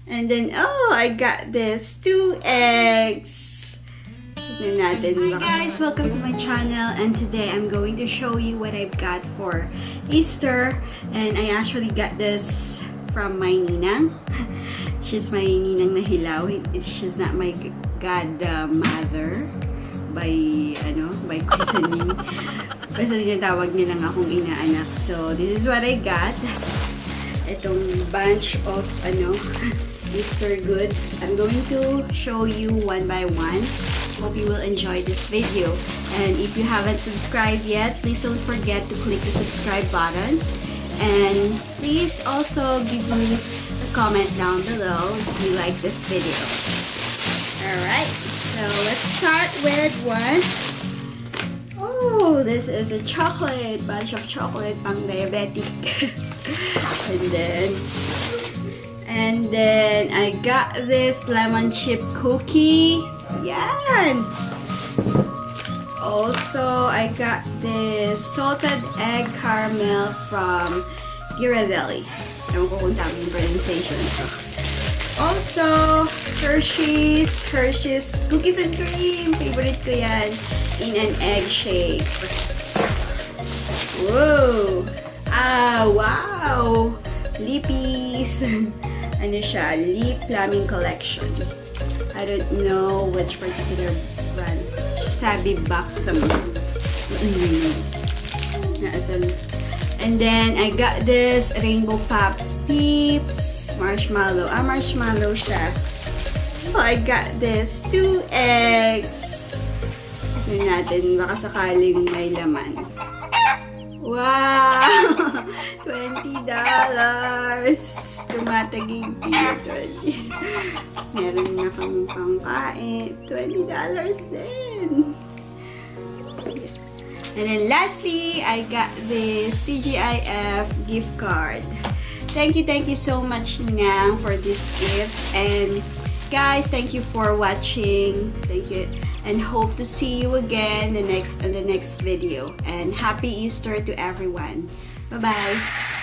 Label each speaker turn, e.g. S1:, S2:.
S1: And then, oh, I got this 2 eggs. Tignan natin. Hi guys, welcome to my channel. And today I'm going to show you what I've got for Easter. And I actually got this from my ninang. She's my ninang na hilaw. She's not my godmother by christening. Basta tinatawag nilang akong inaanak. So, this is what I got. Itong bunch of Easter goods. I'm going to show you one by one. Hope you will enjoy this video. And if you haven't subscribed yet, please don't forget to click the subscribe button. And please also give me a comment down below if you like this video. Alright, so let's start with one. Oh, this is a chocolate, bunch of chocolate pang diabetic. And then I got this lemon chip cookie. Yan! Also, I got this salted egg caramel from Ghirardelli. Ewan ko kung tama yung pronunciation. Also, Hershey's cookies and cream. Favorite ko yan. In an egg shape. Whoa! Ah, wow! Lippies. Ano siya? Lip Plumbing Collection. I don't know which particular brand. Sabi box something. And then I got this Rainbow Pop Peeps marshmallow. Ah, marshmallow siya. So I got this 2 eggs. Tignan natin, baka sakaling may laman. Wow! $20! Tumatagig dito. Meron na kami pangkain. $20 din. And then lastly, I got this TGIF gift card. Thank you so much, Ninang, for these gifts. And guys, thank you for watching. Thank you. And hope to see you again on the next video. And happy Easter to everyone. Bye-bye.